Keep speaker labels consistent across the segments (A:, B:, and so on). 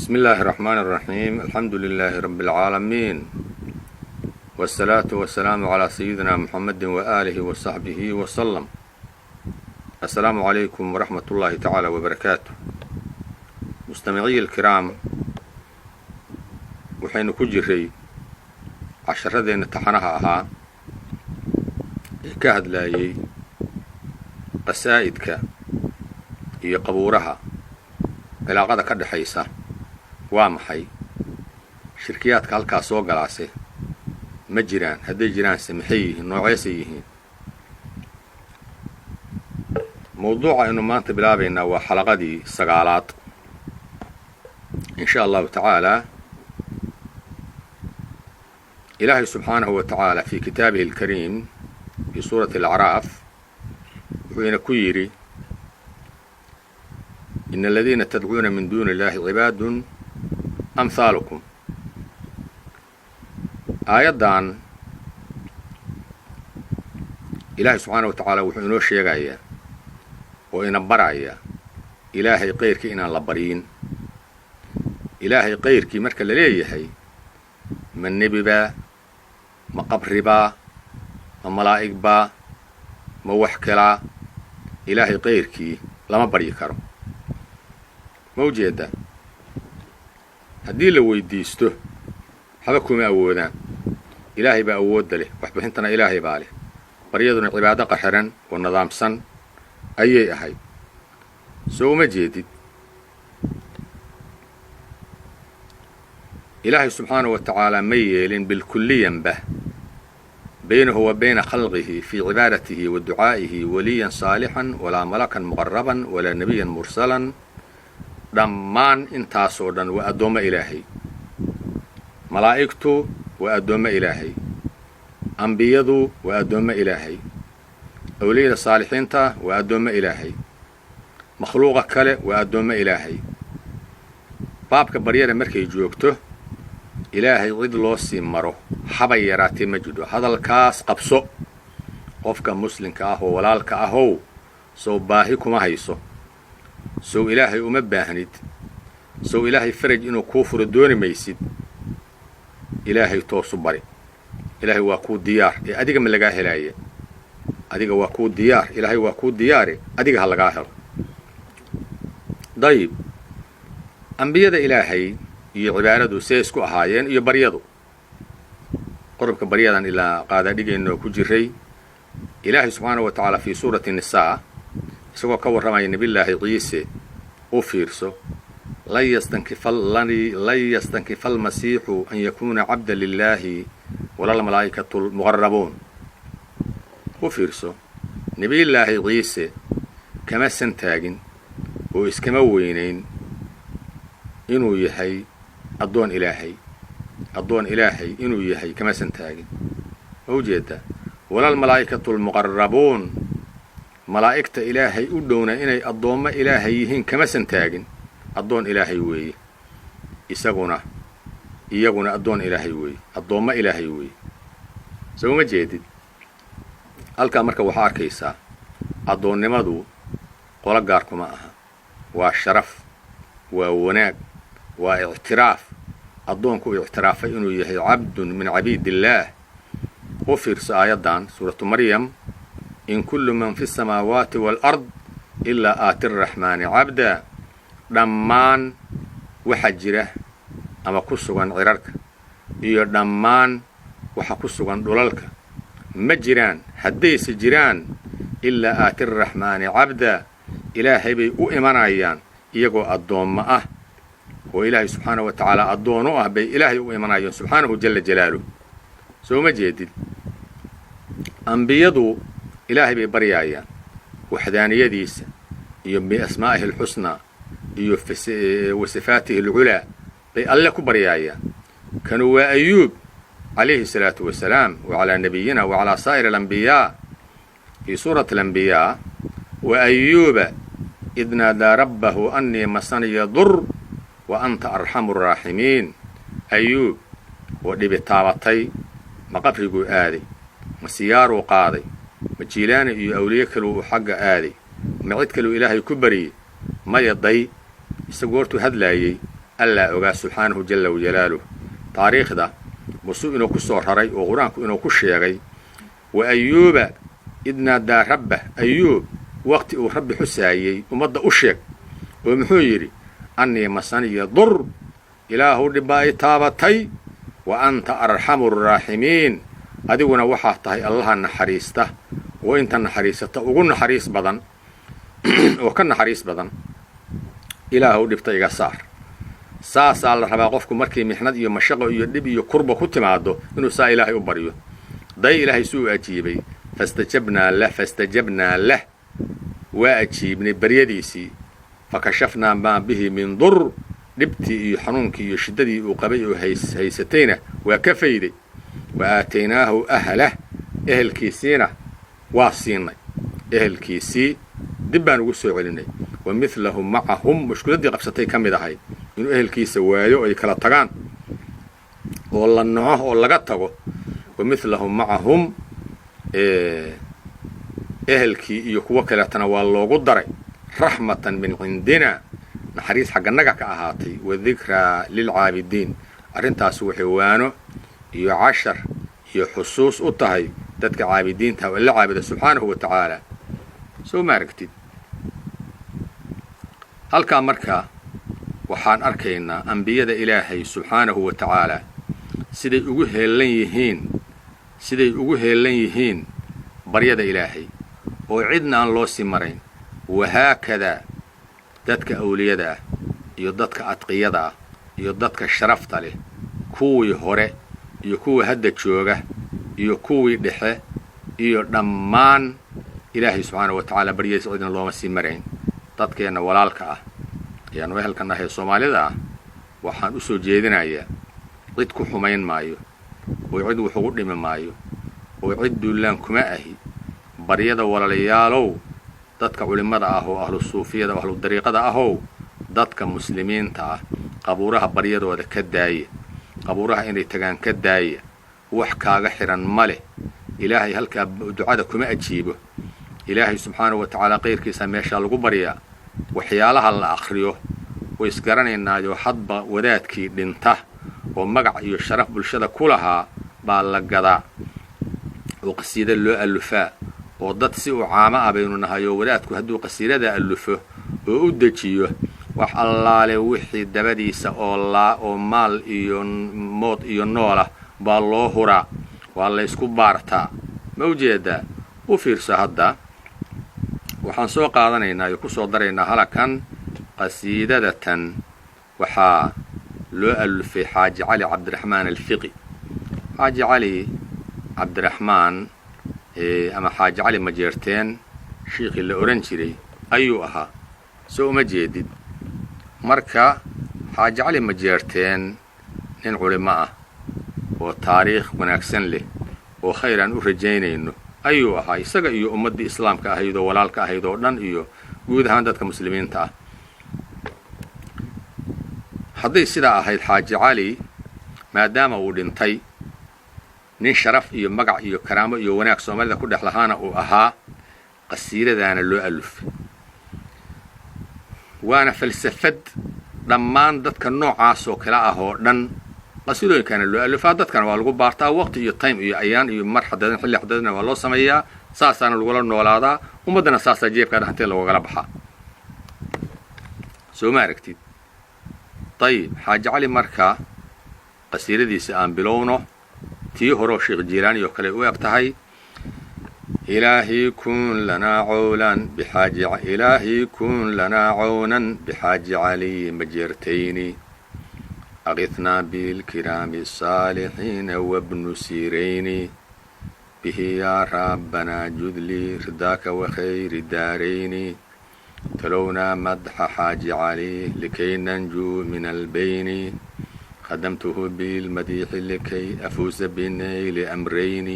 A: بسم الله الرحمن الرحيم الحمد لله رب العالمين والصلاة والسلام على سيدنا محمد وآله وصحبه وسلم. السلام عليكم ورحمة الله تعالى وبركاته. مستمعي الكرام، وحين كجري عشرتين امتحانها أها كهد لاي قسائدك هي قبورها علاقada ka dhaxaysa waa maxay? shirkiyaadka halkaas soo galaasay ma jiraan? hadday jiraan maxay yihiin? nooceysay yihiin? mawduuca aynu maanta bilaabaynaa waa xalaqadii 9aad in sha allahu tacaala. ilaahay subxaanahu wa tacaala fi kitaabihi alkariim fi suurati alacraaf wuxuu ina ku yidhi: إن الذين تدعون من دون الله عباد أمثالكم. آيادان إلهي سبحانه وتعالى وحينو شيغايا وإنا برايا إلهي قيرك إنا لبرين. إلهي قيرك مركا لليهي من نبي با ما قبر با ما ملائك با ما وحكلا. إلهي قيرك لما بري كرو موجودة. هدي لو ويديسته حبكم أودان إلهي بأود له وحبهنتنا إلهي باله بريضنا عبادة قحرا والنظام سن أي أحي سو مجيد. إلهي سبحانه وتعالى ميل بالكليا به بينه وبين خلقه في عبادته ودعائه وليا صالحا ولا ملكا مقربا ولا نبيا مرسلا. dhammaan intaasoo dhan waa addoommo ilaahay. malaa'igtu waa addoommo ilaahay. ambiyadu waa addoommo ilaahay. awliyada saalixiinta waa addoommo ilaahay. makhluuqa kale waa addoommo ilaahay. baabka baryada markay joogto ilaahay cid loo sii maro haba yaraatee ma jiro. hadalkaas qabso. qofka muslimka ah oo walaalka ahow soo baahi kuma hayso. sow ilaahay uma baahnid. sow ilaahay faraj inuu kuu furo dooni maysid. ilaahay toosu bari. ilaahay waa kuu diyaar ee adiga ma lagaa helaaya. adiga waa kuu diyaar. ilaahay waa kuu diyaare adiga ha lagaa helo. dayib, ambiyada ilaahay iyo cibaaradu see isku ahaayeen iyo baryadu. qodobka baryadan ilaa qaadaadhigeennoo ku jiray ilaahay subxaanahu wa tacaala fii suurati nisaa isagoo ka warramaya nebillaahi ciise u fiirso: lan yastankifa almasiixu an yakuuna cabdan lilaahi walalmalaa'ikatu lmuqarrabuun. u fiirso, nebiyullaahi ciise kama santaagin oo iskama weynayn inuu yahay addoon ilaahay. addoon ilaahay inuu yahay kama santaagin. ma ujeedda? walalmalaa'ikatu lmuqarrabuun, malaa'igta ilaahay u dhowna inay addoommo ilaahay yihiin kama santaagin. addoon ilaahay weeye. iyaguna addoon ilaahay weeye. addoommo ilaahay weeye. soo ma jeedid? halkaa marka waxaa arkaysaa addoonnimadu qolo gaarkuma aha. waa sharaf, waa wanaag, waa ictiraaf. addoonku uu ictiraafay inuu yahay cabdun min cabiidillaah. u fiirso aayaddan suuratu maryam: in kullu man fi samaawaati waalard ilaa aati araxmaani cabda. dhammaan waxa jira ama ku sugan cirarka iyo dhammaan waxa ku sugan dhulalka ma jiraan, haddayse jiraan, ilaa aati araxmaani cabda. ilaahay bay u imanayaan iyagoo addoommo ah oo ilaahay subxaanahu wa tacaala addoon u ah bay ilaahay u imanayaan subxaanahu jalla jalaaluh. soo ma jeedid? ambiyadu ilaahay bay baryaayaan waxdaaniyadiisa iyo biasmaa'ihi alxusnaa iyo wasifaatihi alculaa bay alle ku baryaayaan. kanuu waa ayuub calayhi salaatu wasalaam wacalaa nabiyina wacalaa saa'iri alambiyaa fii suurati alambiyaa: wa ayuuba id naadaa rabbahu annii masaniya dur wa anta arxamu araaximiin. ayuub oo dhibi taabatay ma qabriguu aaday, ma siyaaruu qaaday, ma jiilaani iyo awliye kaluu uu xagga aaday, ma cid kaluu ilaahay ku baryey? maya day. isagu hortuu hadlaayey allaa ogaa subxaanahu jalla wajalaaluh taariikhda musu inuu ku soo raray oo qur-aanku inuu ku sheegay wa ayuuba id naadaa rabbah ayuub waqti uu rabbi xusaayey ummadda u sheeg oo muxuu yidhi annii masaniya dur ilaahu dhibbaa i taabatay wa anta arxamu araaximiin adiguna waxaa tahay allaha naxariista oo inta naxariisata ugu naxariis badan oo ka naxariis badan ilaahu dhibta iga saar saasaa la rabaa qofku markii mixnad iyo mashaqo iyo dhib iyo kurba ku timaado inuu saa ilaahay u baryo day ilaahay suu ajiibay fastajabnaa lah waa ajiibnay baryadiisii fakashafnaa maa bihi min dur dhibtii iyo xanuunkii iyo shiddadii uu qabay oo haysatayna waa ka fayday wa aataynaahu ahlah ehelkiisiina waa siinay ehelkiisii dib baan ugu soo celinay wa midlahum macahum mushkiladdii qabsatay ka mid ahayd inuu ehelkiisa waayo ay kala tagaan oo la noco oo laga tago wa midlahum macahum ehelkii iyo kuwo kaleetana waa loogu daray raxmatan min cindina naxariis xagganaga ka ahaatay wa dikraa lilcaabidiin arrintaas waxay waano iyo cashar iyo xusuus u tahay dadka caabidiinta oo la caabida subxaanahu wa tacaala soo ma aragtid halkaa marka waxaan arkaynaa ambiyada ilaahay subxaanahu wa tacaala siday ugu heellan yihiin baryada ilaahay oo cidna aan loo sii marayn wahaakadaa dadka awliyada ah iyo dadka adqiyada ah iyo dadka sharafta leh kuwii hore iyo kuwa hadda jooga iyo kuwii dhexe iyo dhammaan ilaahay subxaanahu wa tacaala baryadiisa cidna looma sii marayn dadkeenna walaalka ah ayaanu ehelkan ahee soomaalida ah waxaan u soo jeedinayaa cid ku xumayn maayo oo cid wax ugu dhimi maayo oo cid duullaan kuma ahi baryada walaalayaalow dadka culimmada ah oo ahlu suufiyada oo ahlu dariiqada ahow dadka muslimiinta ah qabuuraha baryadooda ka daaya qabuuraha inay tagaan ka daaya wax kaaga xihan ma leh ilaahay halkaa ducada kuma ajiibo ilaahay subxaanahu wa tacaala qayrkiisa meeshaa lagu baryaa waxyaalaha la akhriyo way isgaranaynaayo hadba wadaadkii dhinta oo magac iyo sharaf bulshada ku lahaa baa la gadaa oo qasiida loo allufaa oo dad si u caamo ah baynu nahay oo wadaadku hadduu qasiidada allufo oo u dejiyo wax allaale wixii dabadiisa oo maal iyo mood iyo noolah baa loo huraa waa la ysku baartaa ma ujeedaa u fiirso hadda waxaan soo qaadanaynaa iyo ku soo daraynaa halakan qasiidadatan waxaa loo allufay xaaji cali cabdiraxmaan alfiqi xaaji cali cabdiraxmaan ama xaaji cali majeerteen shiikhii la odhan jiray ayuu ahaa soo uma jeedid marka xaaji cali majeerteen nin culimo ah oo taariikh wanaagsan leh oo khayr aan u rajaynayno ayuu ahaa isaga iyo ummaddii islaamka ahayd oo walaalka ahayd oo dhan iyo guud ahaan dadka muslimiinta ah hadday sidaa ahayd xaaji cali maadaama uu dhintay nin sharaf iyo magac iyo karaamo iyo wanaag soomaalida ku dhex lahaana uu ahaa qasiidadaana loo allufay waana falsafad dhammaan dadka noocaas oo kale ah oo dhan qasiidooyinkaana loo allufaa dadkana waa lagu baartaa waqti iyo time iyo ayaan iyo mar xadadan xilli xadadana waa loo sameeyaa saasaana lagula noolaadaa ummaddana saasaa jeebkaa dhantee loogala baxaa soo ma aragtid dayib xaaji cali marka qasiidadiisa aan bilowno tii horeo sheekh jiilaani oo kale u eg tahay إلهي كن لنا عونا بحاج علي مجرتين أغثنا بالكرام الصالحين وابن سيرين به يا ربنا جذلي رضاك وخير الدارين تلونا مدح حاج علي لكي ننجو من البين خدمته بالمديح لكي أفوز بنيل أمرين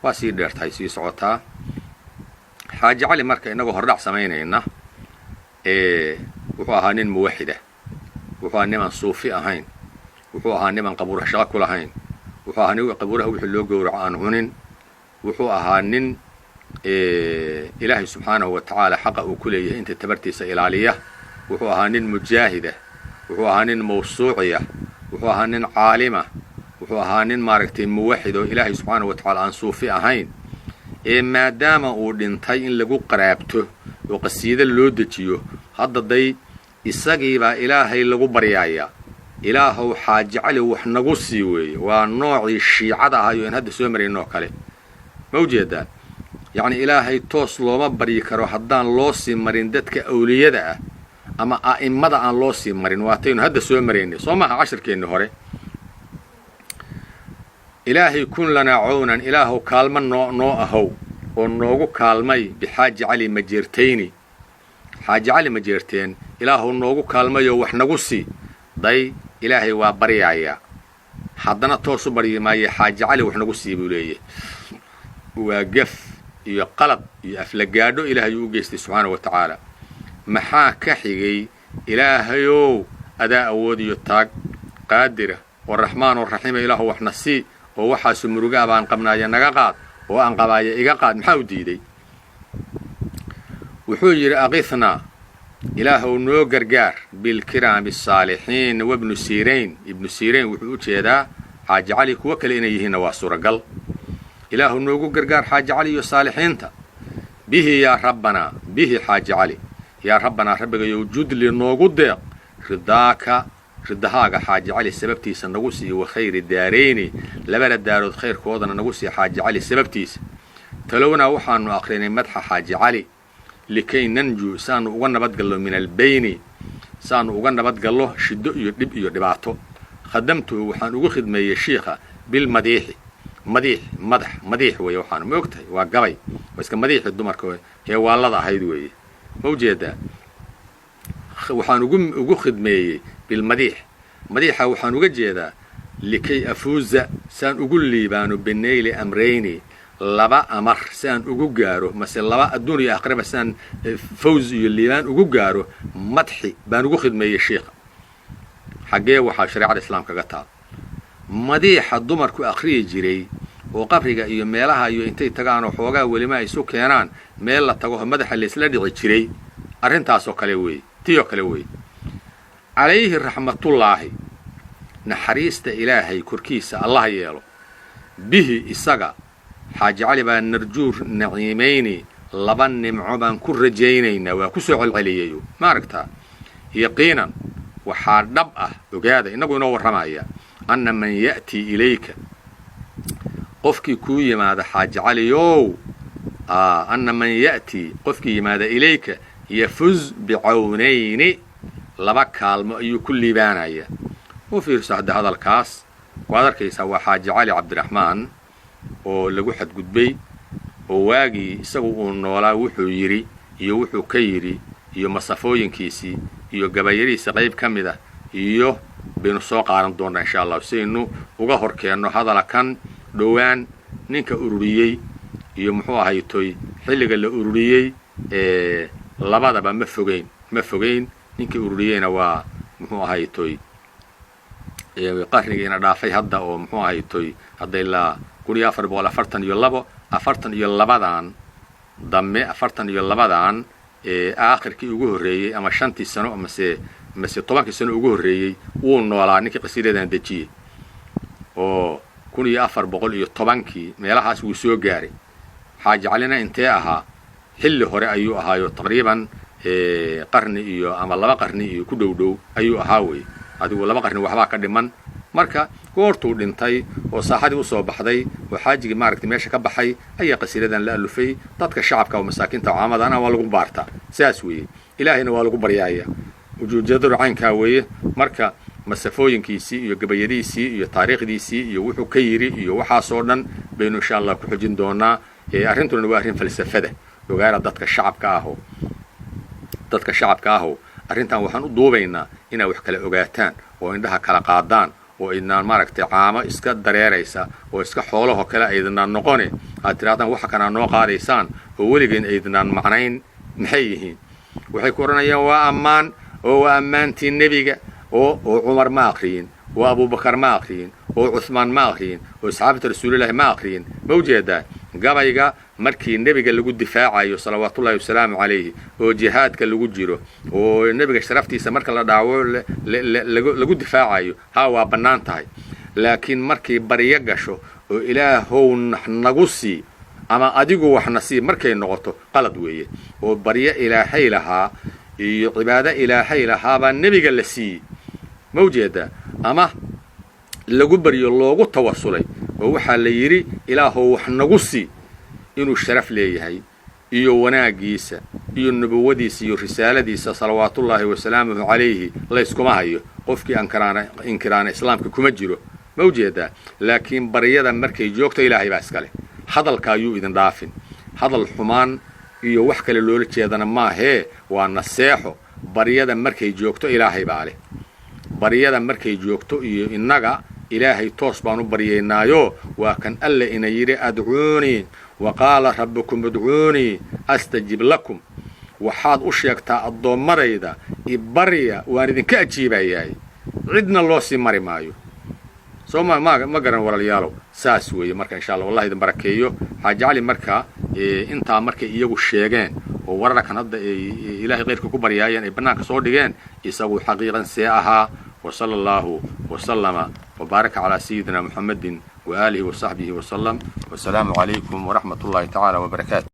A: waa sii dheertahay sii socotaa xaaji cali marka inagoo hordhac samaynayna wuxuu ahaa nin muwaxida wuxuu ahaa niman suufi ahayn wuxuu ahaa niman qabuuraha shaqo ku lahayn wuxuu ahaa nin qabuuraha wixii loo gowraco aan cunin wuxuu ahaa nin ilaahay subxaanahu wa tacaala xaqa uu ku leeyahay inta tabartiisa ilaaliya wuxuu ahaa nin mujaahida wuxuu ahaa nin mawsuuciya wuxuu ahaa nin caalima wuxuu ahaa nin maaragtay muwaxid oo ilaahay subxaanahu wa tacaala aan suufi ahayn ee maadaama uu dhintay in lagu qaraabto oo qasiido loo dejiyo hadda day isagiibaa ilaahay lagu baryaaya ilaahow xaaji cali wax nagu sii weeye waa noocii shiicada ahayo in hadda soo maraynoo kale ma ujeedaa yacni ilaahay toos looma baryi karo haddaan loo sii marin dadka awliyada ah ama a'immada aan loo sii marin waataynu hadda soo maraynay soo maaha cashirkeenni hore ilaahay kun lanaa cawnan ilaahow kaalma noo ahow oo noogu kaalmay bixaaji cali majeertayni xaaji cali majeerteen ilaahow noogu kaalmayoo wax nagu sii day ilaahay waa baryaaya haddana toos u baryi maaye xaaji cali wax nagu sii buu leeyahy waa gaf iyo qalad iyo aflagaadho ilaahay uu geystay subxaanahu wa tacaala maxaa ka xigay ilaahayow adaa awood iyo taag qaadira oo raxmaan oo raxiima ilaahu waxna sii oo waxaasu murugaa baan qabnaaya naga qaad oo aan qabaaya iga qaad maxaa u diiday wuxuu yidhi aqithnaa ilaahow noo gargaar bilkiraami asaalixiin wabnu siirayn ibnu siirayn wuxuu u jeedaa xaaji cali kuwo kale inay yihiinna waa suuragal ilaahu noogu gargaar xaaji cali iyo saalixiinta bihi yaa rabbanaa bihi xaaji cali yaa rabbanaa rabbigayow judli noogu deeq ridahaaga xaaji cali sababtiisa nagu sii wa khayri daarayni labada daarood khayrkoodana nagu sii xaaji cali sababtiisa talownaa waxaanu aqrinay madxa xaaji cali likay nanju saanu uga nabadgallo min albayni saanu uga nabadgallo shiddo iyo dhib iyo dhibaato khadamtuhu waxaan ugu khidmeeyey shiikha bilmadiixi madiix weeye waxaanu ma og tahay waa gabay waa iska madiixi dumarka heewaallada ahayd weeye ma ujeedaa waxaan ugu khidmeeyey bilmadiix madiixa waxaan uga jeedaa likay afuuza saan ugu liibaano binayli amrayni laba amar saan ugu gaaro mase laba adduun iyo aakhiraba saan fawz iyo liibaan ugu gaaro madxi baan ugu khidmeeyey shiikha xaggee waxaa shareecada islaamka kaga taal madiixa dumarku akhriyi jiray oo qabriga iyo meelaha iyo intay tagaan oo xoogaa welima ay isu keenaan meel la tago madaxa laysla dhici jiray arrintaasoo kale weeye tiyoo kale weeye calayhi raxmatullaahi naxariista ilaahay korkiisa allah yeelo bihi isaga xaaji cali baa narjuur naciimayni laba nimco baan ku rajaynaynaa waa ku soo celceliyayo ma aragtaa yaqiinan waxaa dhab ah ogaada innagu inoo warramaya anna man ya'tii ilayka qofkii kuu yimaada xaaji caliyow anna man ya'tii qofkii yimaada ilayka yafuz bicawnayni laba kaalmo ayuu ku liibaanaya u fiirso hadda hadalkaas waad arkaysaa waa xaaji cali cabdiraxmaan oo lagu xadgudbay oo waagii isagu uu noolaa wuxuu yidhi iyo wuxuu ka yidhi iyo masafooyinkiisii iyo gabayadiisa qayb ka mid ah iyo baynu soo qaadan doonnaa insha allah sidaynu uga hor keenno hadala kan dhowaan ninka ururiyey iyo muxuu ahaytoy xilliga la ururiyey labadaba ma fogayn ninkii ururiyeyna waa muxuu ahaytoy qarnigiina dhaafay hadda oo muxuu ahaytoy hadda ilaa afartan iyo labadan dambe afartan iyo labadan aakhirkii ugu horreeyey ama 5 sano mase 10 sano ugu horreeyey wuu noolaa ninkii qasiidadan dejiyey oo 1410kii meelahaas wuu soo gaaray xaaji calina intee ahaa xilli hore ayuu ahaayo taqriiban qarni iyo ama 2 qarni iyo ku dhow ayuu ahaa wey adigu 2 qarni waxbaa ka dhiman marka goortuu dhintay oo saaxadii u soo baxday oo xaajigii maaragtay meesha ka baxay ayaa qasiidadan la alufay dadka shacabka oo masaakiinta caamadana waa lagu baartaa sidaas weeye ilaahayna waa lagu baryaaya ujuujadadu caynkaa weeye marka masafooyinkiisii iyo gabayadiisii iyo taariikhdiisii iyo wuxuu ka yidhi iyo waxaasoo dhan baynu insha allah ku xujin doonaa arrintuna waa arrin falsafada ogaana dadka shacabka aho arrintan waxaan u duubaynaa inaa wax kala ogaataan oo indhaha kala qaadaan oo idnaan maaragtay caamo iska dareeraysa oo iska xoolahoo kale aydnaan noqone aad tirahdaan waxa kanaa noo qaadaysaan oo weligeen aydnaan macnayn maxay yihiin waxay ku odhanayaan waa ammaan oo waa ammaantii nebiga oo cumar ma aqriyin oo abubakar ma aqriyin oo cuhmaan ma aqriyin oo asxaabta rasuulillahi ma aqriyin ma ujeedaa gabayga markii nebiga lagu difaacayo salawaatullaahi wasalaamu calayhi oo jihaadka lagu jiro oo nebiga sharaftiisa marka la dhaawo lagu difaacayo waa bannaan tahay laakiin markii baryo gasho oo ilaahow nagu sii ama adigu waxna sii markay noqoto qalad weeye oo baryo ilaahay lahaa iyo cibaado ilaahay lahaa baa nebiga la siiyey ma ujeedaa ama lagu baryo loogu tawasulay oo waxaa la yidhi ilaahow wax nagu sii inuu sharaf leeyahay iyo wanaagiisa iyo nubuwadiisa iyo risaaladiisa salawaatullaahi wasalaamuhu calayhi layskuma hayo qofkii inkiraana islaamka kuma jiro ma ujeedaa laakiin baryada markay joogto ilaahay baa iskale hadalka ayuu idin dhaafin hadal xumaan iyo wax kale loola jeedana maahee waa naseexo baryada markay joogto ilaahay baa leh baryada markay joogto iyo innaga ilaahay toos baan u baryaynaayo waa kan alle ina yidhi adcuunii waqaala rabbukum udcuunii astajib lakum waxaad u sheegtaa addoommadayda ibarya waan idinka ajiibayaay cidna loo sii mari maayo soo ma garan walaalayaalow saas weeye marka insha allah wallahi idin barakeeyo xaaji cali marka intaa markay iyagu sheegeen oo wararkan hadda ilaahay qeyrka ku baryaayeen ay bannaanka soo dhigeen isagu xaqiiqan see ahaa وصلى الله وسلم وبارك على سيدنا محمد وآله وصحبه وسلم والسلام عليكم ورحمة الله تعالى وبركاته.